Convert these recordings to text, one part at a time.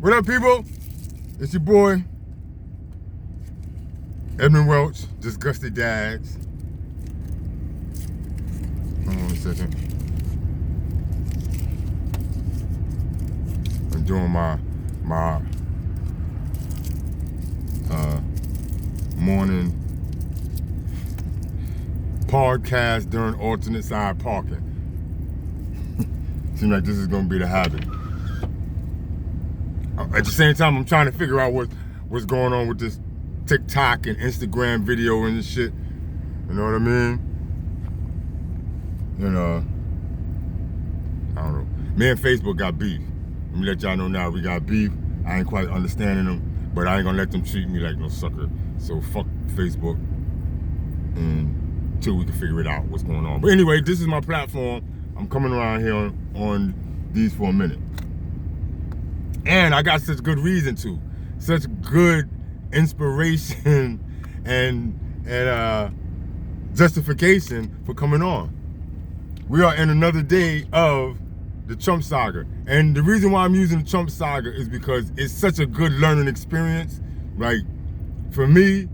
What up, people? It's your boy, Edmund Welch, Disgusted Dads. Hold on a second. I'm doing my morning podcast during alternate side parking. Seems like this is gonna be the habit. At the same time, I'm trying to figure out what's going on with this TikTok and Instagram video and this shit. You know what I mean? And I don't know. Me and Facebook got beef. Let me let y'all know now, we got beef. I ain't quite understanding them, but I ain't gonna let them treat me like no sucker. So fuck Facebook until we can figure it out what's going on. But anyway, this is my platform. I'm coming around here on these for a minute. And I got such good reason to, such good inspiration and justification for coming on. We are in another day of the Trump saga. And the reason why I'm using the Trump saga is because it's such a good learning experience. Like, for me,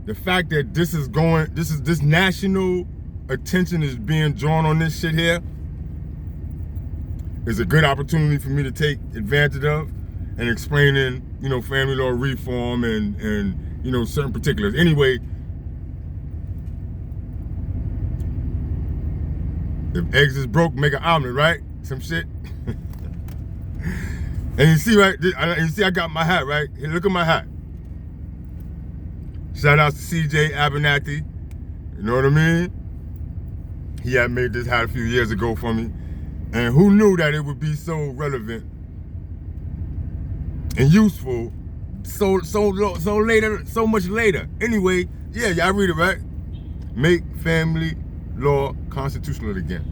the fact that this national attention is being drawn on this shit here is a good opportunity for me to take advantage of and explaining, family law reform and certain particulars. Anyway, if eggs is broke, make an omelet, right? Some shit. And you see, right? I got my hat, right? Hey, look at my hat. Shout out to CJ Abernathy. You know what I mean? He had made this hat a few years ago for me. And who knew that it would be so relevant and useful so much later. Anyway, yeah, y'all read it, right? Make family law constitutional again.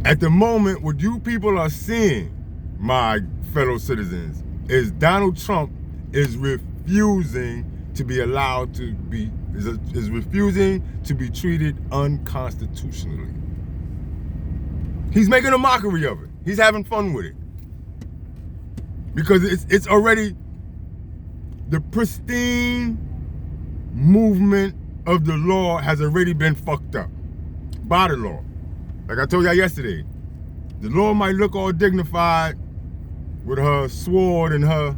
At the moment, what you people are seeing, my fellow citizens, is Donald Trump is refusing to be allowed to be, is refusing to be treated unconstitutionally. He's making a mockery of it. He's having fun with it. Because it's already the pristine movement of the law has already been fucked up by the law. Like I told y'all yesterday, the law might look all dignified with her sword and her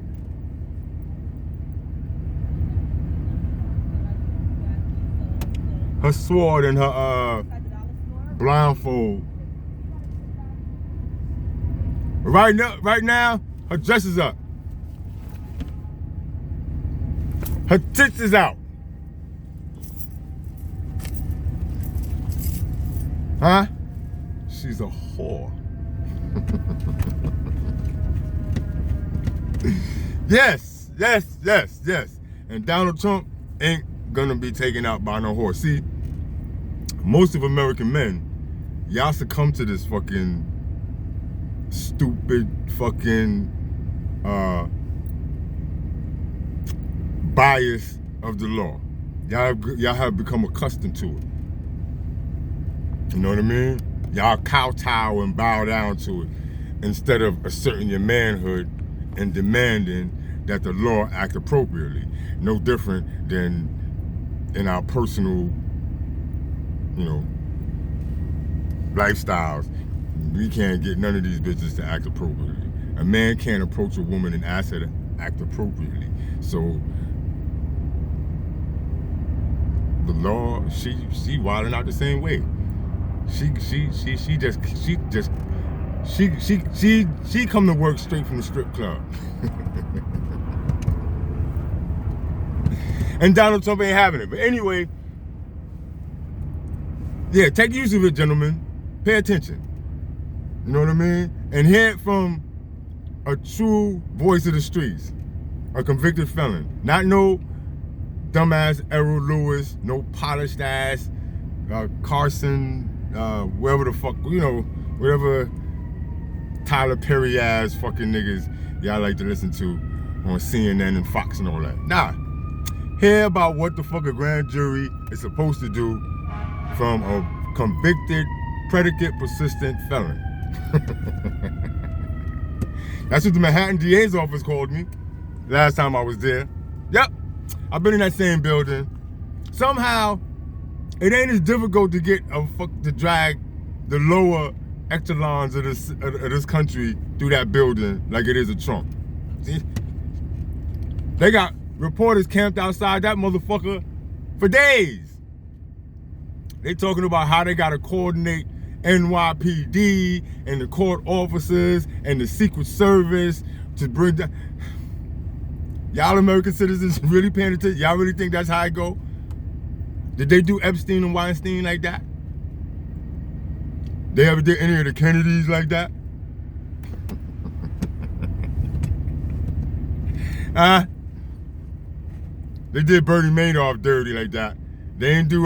blindfold. Right now, her dress is up. Her tits is out. Huh? She's a whore. Yes. And Donald Trump ain't gonna be taken out by no whore. See, most of American men, y'all succumb to this fucking stupid fucking bias of the law. Y'all have become accustomed to it. You know what I mean? Y'all kowtow and bow down to it instead of asserting your manhood and demanding that the law act appropriately. No different than in our personal, lifestyles. We can't get none of these bitches to act appropriately. A man can't approach a woman and ask her to act appropriately. So the law, she wilding out the same way. She come to work straight from the strip club. And Donald Trump ain't having it. But anyway, yeah, take use of it, gentlemen. Pay attention. You know what I mean? And hear it from a true voice of the streets, a convicted felon. Not no dumbass Errol Lewis, no polished ass Carson, wherever the fuck, whatever Tyler Perry ass fucking niggas y'all like to listen to on CNN and Fox and all that. Nah, hear about what the fuck a grand jury is supposed to do from a convicted, predicate, persistent felon. That's what the Manhattan DA's office called me last time I was there. Yep, I've been in that same building. Somehow, it ain't as difficult to get to drag the lower echelons of this country through that building like it is a Trump. See? They got reporters camped outside that motherfucker for days. They talking about how they gotta coordinate NYPD and the court officers and the Secret Service to bring down. Y'all American citizens really paying attention? Y'all really think that's how it go? Did they do Epstein and Weinstein like that? They ever did any of the Kennedys like that? They did Bernie Madoff dirty like that. They ain't do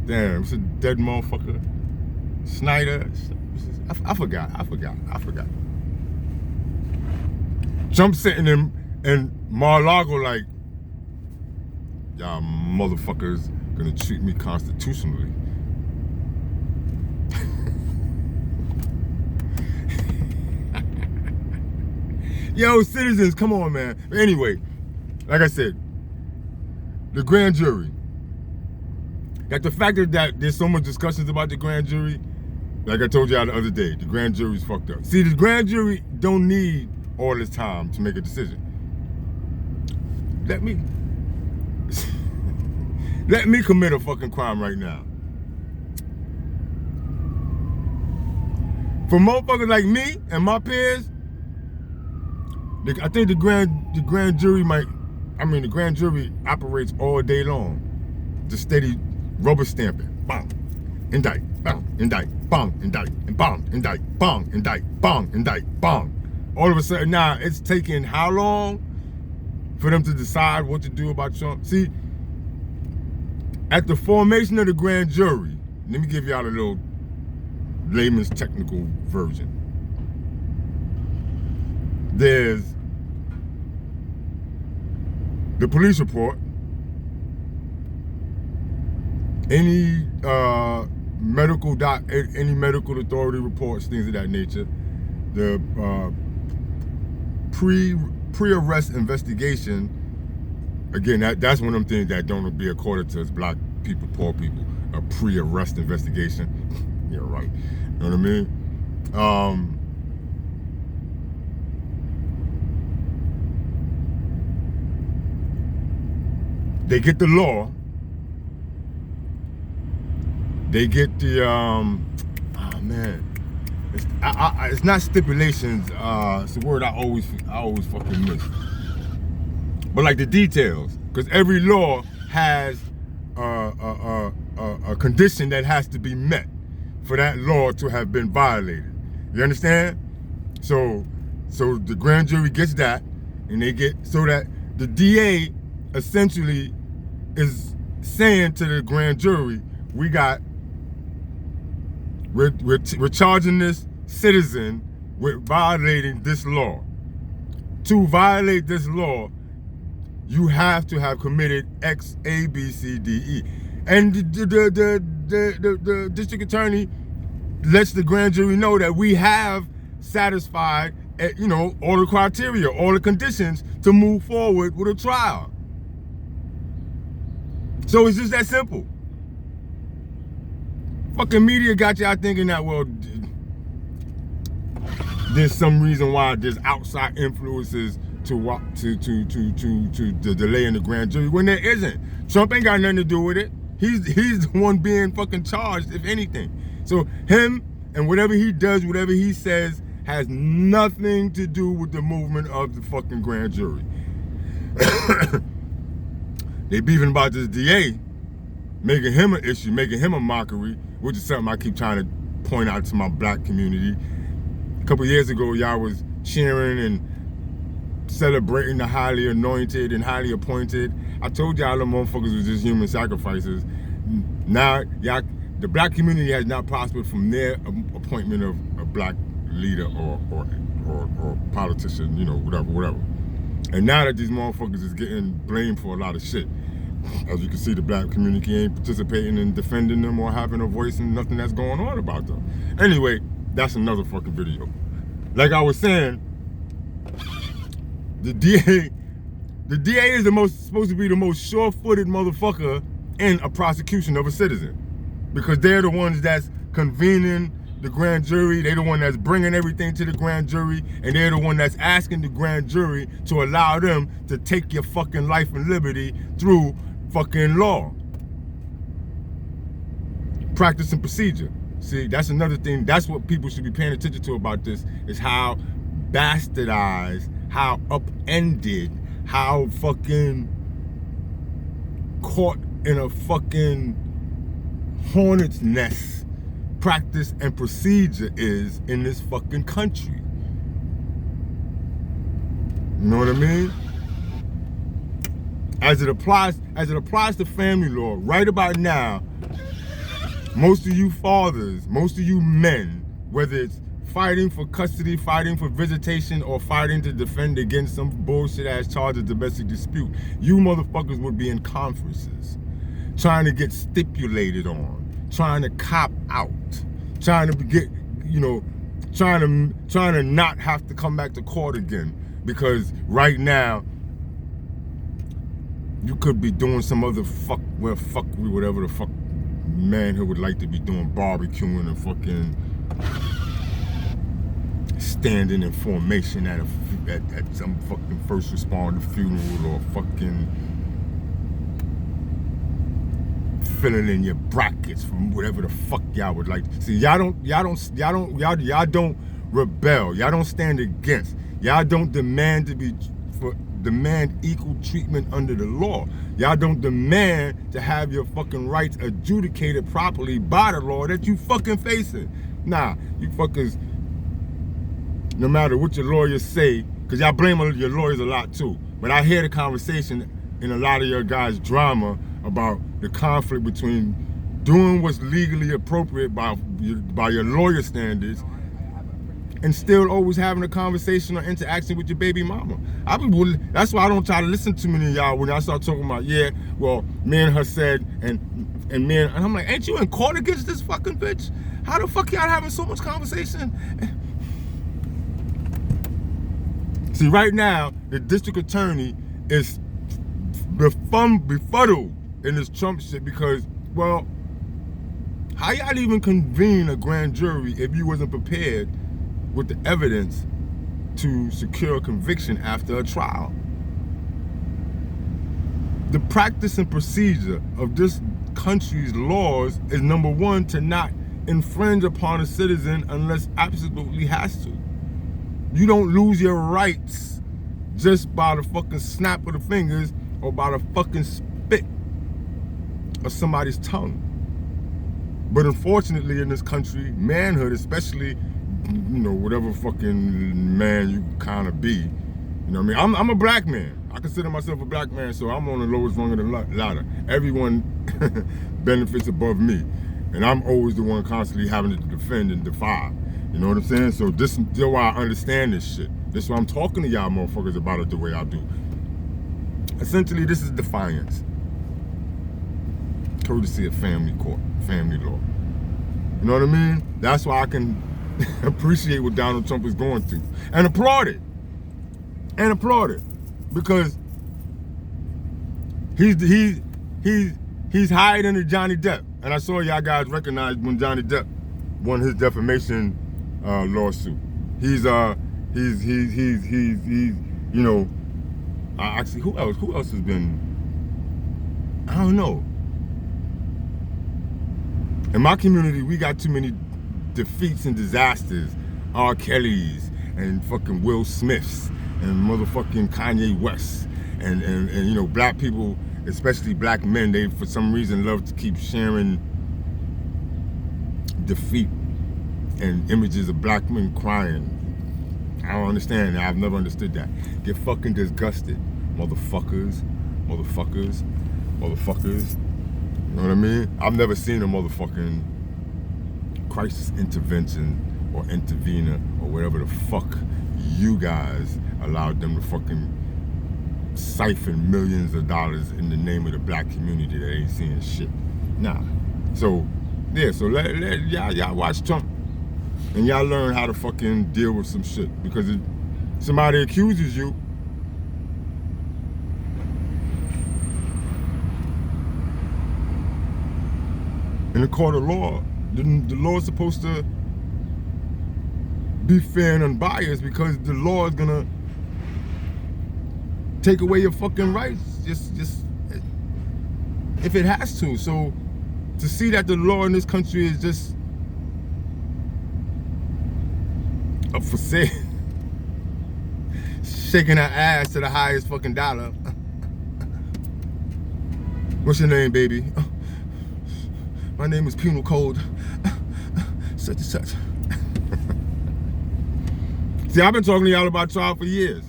damn, it's a dead motherfucker. Snyder. I forgot. Trump sitting in Mar-a-Lago like, y'all motherfuckers gonna treat me constitutionally. Yo, citizens, come on, man. But anyway, like I said, the grand jury. Like the fact that there's so much discussions about the grand jury, like I told y'all the other day, the grand jury's fucked up. See, the grand jury don't need all this time to make a decision. Let me commit a fucking crime right now. For motherfuckers like me and my peers, I think the grand jury the grand jury operates all day long. Just steady rubber stamping. Bang, indict, bang, indict, bang, indict, and bang, indict, bang, indict, bang, indict, bang. All of a sudden now it's taking how long for them to decide what to do about Trump? See, at the formation of the grand jury, let me give y'all a little layman's technical version. There's the police report, any medical authority reports, things of that nature, the pre-arrest investigation. Again, that's one of them things that don't be accorded to us black people, poor people. A pre-arrest investigation. Yeah, right. You know what I mean? They get the law. They get the oh man, it's not stipulations. It's a word I always fucking miss. But like the details, because every law has a condition that has to be met for that law to have been violated. You understand? So the grand jury gets that, and they get so that the DA essentially is saying to the grand jury, we're charging this citizen with violating this law. To violate this law, you have to have committed X, A, B, C, D, E. And the district attorney lets the grand jury know that we have satisfied, all the criteria, all the conditions to move forward with a trial. So it's just that simple. Fucking media got y'all thinking that, well, there's some reason why there's outside influences to delay in the grand jury when there isn't. Trump ain't got nothing to do with it. He's the one being fucking charged, if anything. So him and whatever he does, whatever he says, has nothing to do with the movement of the fucking grand jury. They beefing about this DA, making him an issue, making him a mockery, which is something I keep trying to point out to my black community. A couple years ago, y'all was cheering and celebrating the highly anointed and highly appointed. I told y'all the motherfuckers was just human sacrifices. Now, y'all, the black community has not prospered from their appointment of a black leader or politician, whatever. And now that these motherfuckers is getting blamed for a lot of shit, as you can see, the black community ain't participating in defending them or having a voice in nothing that's going on about them. Anyway, that's another fucking video. Like I was saying, the DA is supposed to be the most sure-footed motherfucker in a prosecution of a citizen, because they're the ones that's convening the grand jury. They're the one that's bringing everything to the grand jury, and they're the one that's asking the grand jury to allow them to take your fucking life and liberty through fucking law. Practice and procedure. See, that's another thing. That's what people should be paying attention to about this, is how bastardized, how upended, how fucking caught in a fucking hornet's nest practice and procedure is in this fucking country. You know what I mean? As it applies to family law, right about now, most of you fathers, most of you men, whether it's fighting for custody, fighting for visitation, or fighting to defend against some bullshit ass charge of domestic dispute, you motherfuckers would be in conferences, trying to get stipulated on, trying to cop out, trying to get, you know, trying to not have to come back to court again, because right now you could be doing some other whatever the fuck manhood would like to be doing, barbecuing and fucking standing in formation at some fucking first responder funeral, or fucking filling in your brackets from whatever the fuck y'all would like. See, y'all don't rebel. Y'all don't stand against. Y'all don't demand equal treatment under the law. Y'all don't demand to have your fucking rights adjudicated properly by the law that you fucking facing. Nah, you fuckers, no matter what your lawyers say, because y'all blame your lawyers a lot too, but I hear the conversation in a lot of your guys' drama about the conflict between doing what's legally appropriate by your lawyer standards and still always having a conversation or interaction with your baby mama. That's why I don't try to listen to many of y'all when I start talking about, yeah, well, me and her said, and I'm like, ain't you in court against this fucking bitch? How the fuck y'all having so much conversation? See, right now, the district attorney is befuddled in this Trump shit because, well, how y'all even convene a grand jury if you wasn't prepared with the evidence to secure a conviction after a trial? The practice and procedure of this country's laws is, number one, to not infringe upon a citizen unless absolutely has to. You don't lose your rights just by the fucking snap of the fingers or by the fucking spit of somebody's tongue. But unfortunately in this country, manhood, especially, you know, whatever fucking man you kind of be, you know what I mean? I'm a black man. I consider myself a black man, so I'm on the lowest rung of the ladder. Everyone benefits above me, and I'm always the one constantly having to defend and defy. You know what I'm saying? So this is why I understand this shit. This is why I'm talking to y'all motherfuckers about it the way I do. Essentially, this is defiance. Courtesy of family court, family law. You know what I mean? That's why I can appreciate what Donald Trump is going through. And applaud it. Because he's higher than the Johnny Depp. And I saw y'all guys recognize when Johnny Depp won his defamation lawsuit. He's you know, actually, who else has been, I don't know. In my community, we got too many defeats and disasters. R. Kelly's and fucking Will Smith's and motherfucking Kanye West and you know, black people, especially black men, they for some reason love to keep sharing defeat and images of black men crying. I don't understand that. I've never understood that. Get fucking disgusted, motherfuckers. You know what I mean? I've never seen a motherfucking crisis intervention or intervener or whatever the fuck you guys allowed them to fucking siphon millions of dollars in the name of the black community that ain't seeing shit. Nah. So, yeah, so let y'all watch Trump And y'all learn how to fucking deal with some shit. Because if somebody accuses you, in a court of law, the law is supposed to be fair and unbiased, because the law is gonna take away your fucking rights just if it has to. So to see that the law in this country is just up for sale, shaking her ass to the highest fucking dollar. What's your name, baby? My name is Penal Code such and such. See, I've been talking to y'all about trial for years.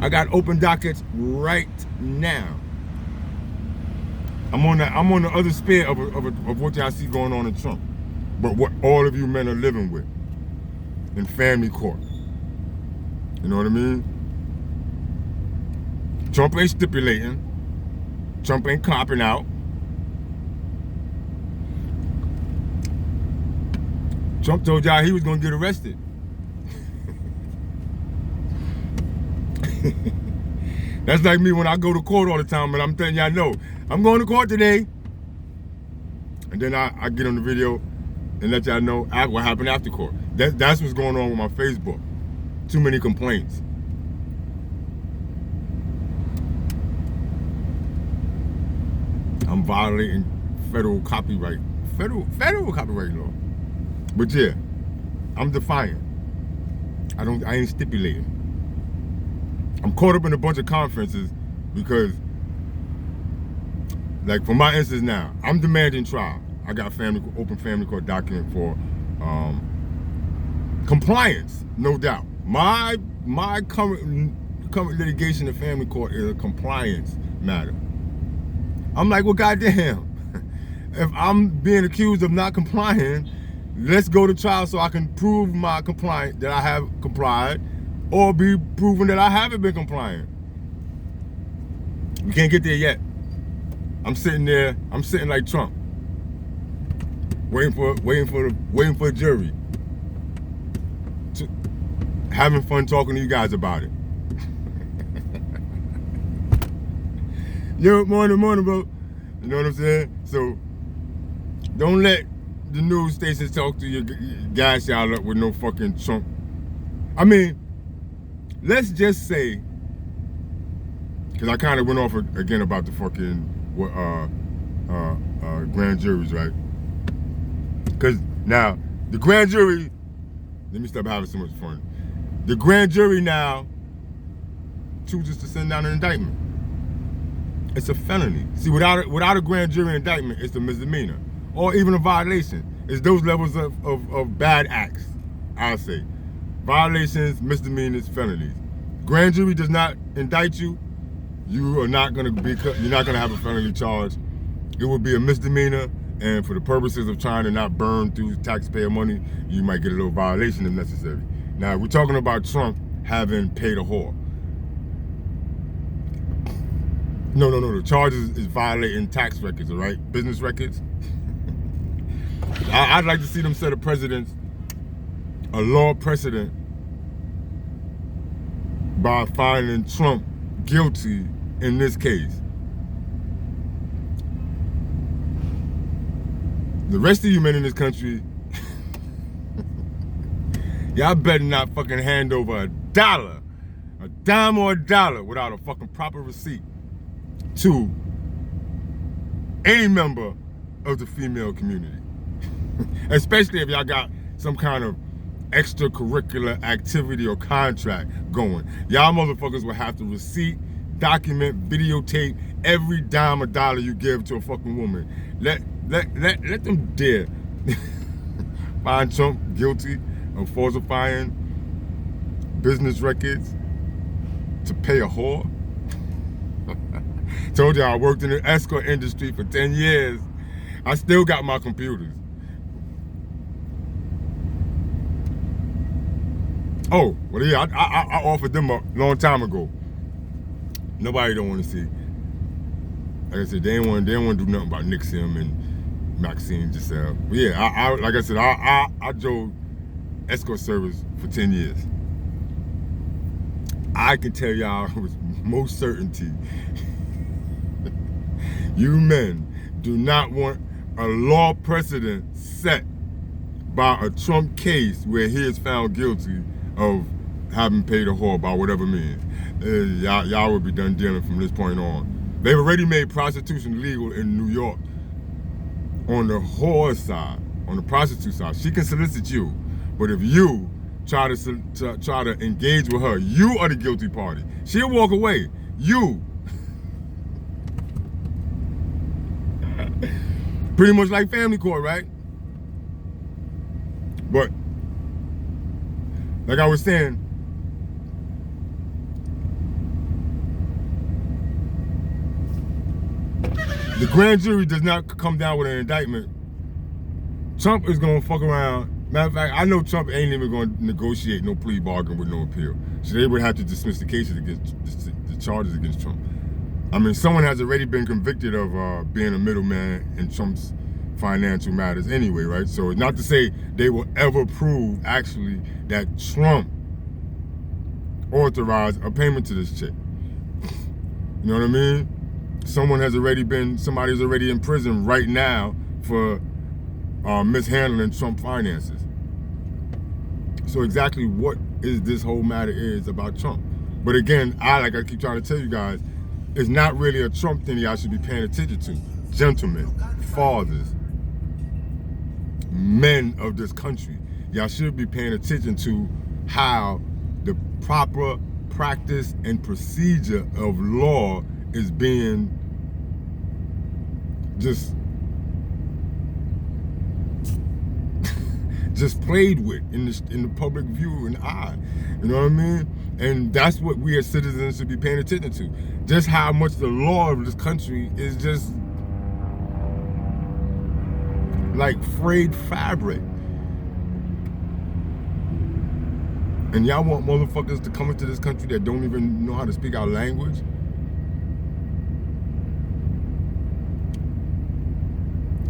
I got open dockets right now. I'm on the other spear of what y'all see going on in Trump, but what all of you men are living with in family court. You know what I mean? Trump ain't stipulating. Trump ain't copping out. Trump told y'all he was gonna get arrested. That's like me when I go to court all the time, but I'm telling y'all, no, I'm going to court today. And then I get on the video and let y'all know what happened after court. That's what's going on with my Facebook. Too many complaints. I'm violating federal copyright law. But yeah, I'm defiant. I ain't stipulating. I'm caught up in a bunch of conferences because, like for my instance now, I'm demanding trial. I got open family court document for compliance, no doubt. My current litigation in family court is a compliance matter. I'm like, well, goddamn, if I'm being accused of not complying, let's go to trial so I can prove my compliance, that I have complied, or be proven that I haven't been compliant. We can't get there yet. I'm sitting like Trump, waiting for a jury, having fun talking to you guys about it. Yo, morning, bro. You know what I'm saying? So don't let the news stations talk to you, gas y'all up with no fucking Trump. I mean, let's just say, because I kind of went off again about the fucking grand juries, right? Because now the grand jury, let me stop having so much fun. The grand jury now chooses to send down an indictment. It's a felony. See, without a grand jury indictment, it's a misdemeanor, or even a violation. It's those levels of bad acts, I'll say. Violations, misdemeanors, felonies. Grand jury does not indict you. You're not gonna have a felony charge. It would be a misdemeanor, and for the purposes of trying to not burn through taxpayer money, you might get a little violation if necessary. Now, we're talking about Trump having paid a whore. No. The charge is violating tax records, all right? Business records. I'd like to see them set a law precedent by finding Trump guilty in this case. The rest of you men in this country, y'all better not fucking hand over a dime or a dollar without a fucking proper receipt to any member of the female community. Especially if y'all got some kind of extracurricular activity or contract going. Y'all motherfuckers will have to receipt, document, videotape every dime or dollar you give to a fucking woman. Let them dare find Trump guilty of falsifying business records to pay a whore. Told y'all I worked in the escort industry for 10 years. I still got my computers. Oh, well, yeah, I offered them a long time ago. Nobody don't want to see. Like I said, they don't want to do nothing about Nixon and Maxine Giselle. But yeah, I like I said, I drove escort service for 10 years. I can tell y'all with most certainty, you men do not want a law precedent set by a Trump case where he is found guilty of having paid a whore by whatever means. Y'all will be done dealing from this point on. They've already made prostitution legal in New York on the whore side, on the prostitute side. She can solicit you, but if you try to engage with her, you are the guilty party. She'll walk away. You. Pretty much like family court, right? But like I was saying, the grand jury does not come down with an indictment. Trump is gonna fuck around. Matter of fact, I know Trump ain't even gonna negotiate no plea bargain with no appeal. So they would have to dismiss the cases against the charges against Trump. I mean, someone has already been convicted of being a middleman in Trump's financial matters anyway, right? So it's not to say they will ever prove actually that Trump authorized a payment to this chick. You know what I mean? Somebody's already in prison right now for mishandling Trump finances. So exactly what is this whole matter is about Trump. But again, like I keep trying to tell you guys, it's not really a Trump thing y'all should be paying attention to. Gentlemen, fathers, men of this country, y'all should be paying attention to how the proper practice and procedure of law is being just played with in the public view and eye. You know what I mean? And that's what we as citizens should be paying attention to. Just how much the law of this country is just like frayed fabric. And y'all want motherfuckers to come into this country that don't even know how to speak our language?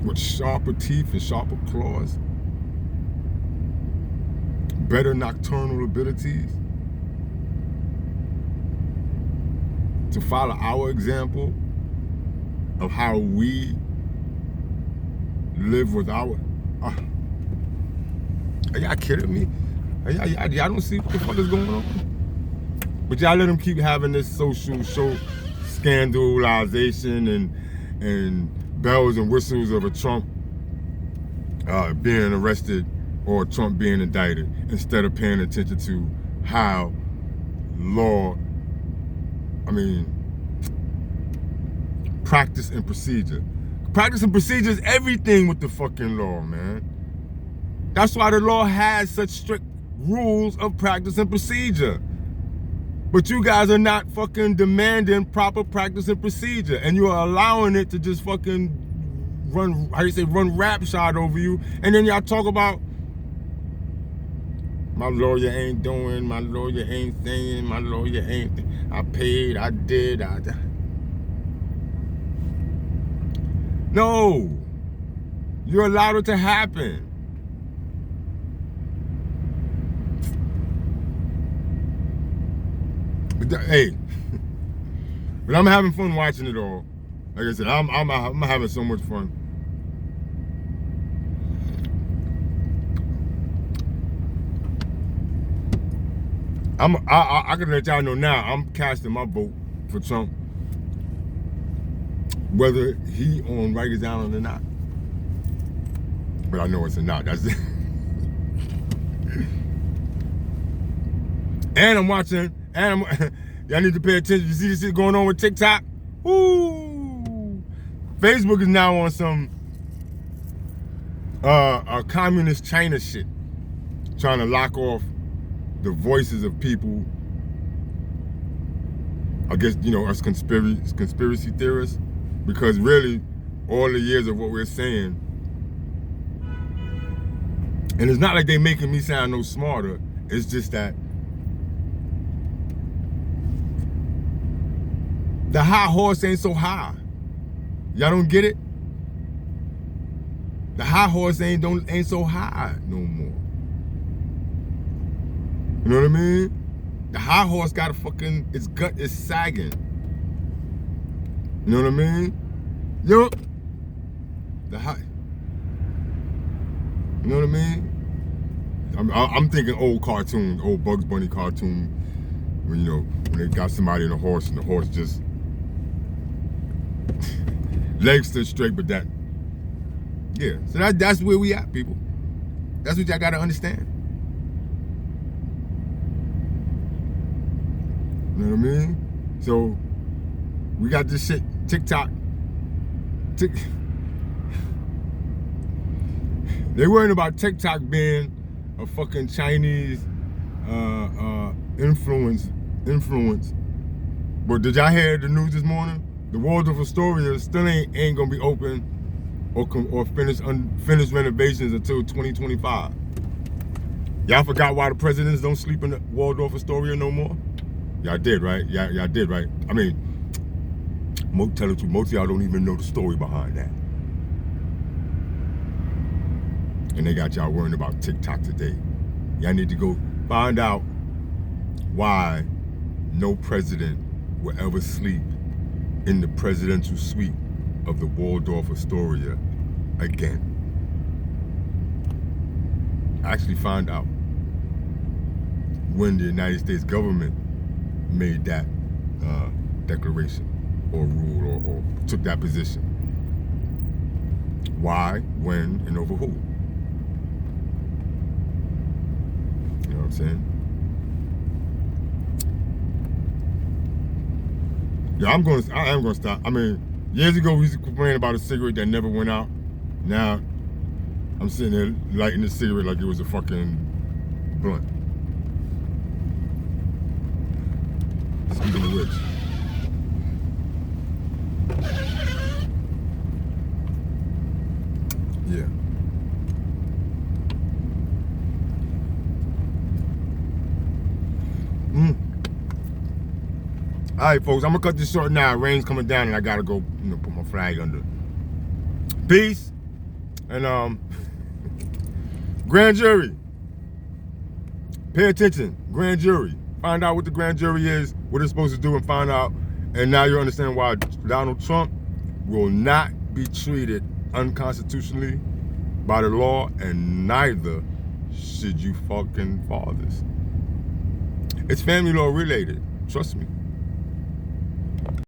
With sharper teeth and sharper claws? Better nocturnal abilities? To follow our example of how we live with our... are y'all kidding me? Y'all don't see what the fuck is going on? But y'all let them keep having this social show scandalization and bells and whistles of a Trump being arrested or Trump being indicted, instead of paying attention to how law, practice and procedure. Practice and procedure is everything with the fucking law, man. That's why the law has such strict rules of practice and procedure. But you guys are not fucking demanding proper practice and procedure, and you are allowing it to just fucking run rap shot over you. And then y'all talk about my lawyer ain't doing, my lawyer ain't saying, my lawyer ain't, I paid, I did, No, you're allowed it to happen. But hey, but I'm having fun watching it all. Like I said, I'm having so much fun. I can let y'all know now, I'm casting my vote for Trump, whether he on Rikers Island or not. But I know it's a not. That's it. And I'm watching, y'all need to pay attention. You see this shit going on with TikTok? Ooh. Facebook is now on some communist China shit, trying to lock off the voices of people, I guess, us conspiracy theorists, because really all the years of what we're saying, and it's not like they making me sound no smarter, it's just that the high horse ain't so high. Y'all don't get it? The high horse ain't so high no more. You know what I mean? The high horse got a fucking, its gut is sagging. You know what I mean? Yo, the high. You know what I mean? I'm thinking old cartoon, old Bugs Bunny cartoon, when, you know, when they got somebody in a horse and the horse just legs stood straight, but that, yeah. So that's where we at, people. That's what y'all gotta understand. You know what I mean? So we got this shit, TikTok. They worrying about TikTok being a fucking Chinese influence. But did y'all hear the news this morning? The Waldorf Astoria still ain't gonna be open or finish unfinished renovations until 2025. Y'all forgot why the presidents don't sleep in the Waldorf Astoria no more? Y'all did, right? Y'all did, right? I mean, tell the truth, most of y'all don't even know the story behind that. And they got y'all worrying about TikTok today. Y'all need to go find out why no president will ever sleep in the presidential suite of the Waldorf Astoria again. Actually find out when the United States government made that declaration or rule or took that position. Why, when, and over who? You know what I'm saying? Yeah, I am gonna stop. I mean, years ago we used to complain about a cigarette that never went out. Now I'm sitting there lighting the cigarette like it was a fucking blunt. Speaking of which. Yeah. All right, folks, I'm gonna cut this short now. Rain's coming down, and I gotta go, you know, put my flag under. Peace, and grand jury. Pay attention, grand jury. Find out what the grand jury is, what it's supposed to do, and find out. And now you understand why Donald Trump will not be treated unconstitutionally by the law, and neither should you fucking fathers. It's family law related. Trust me.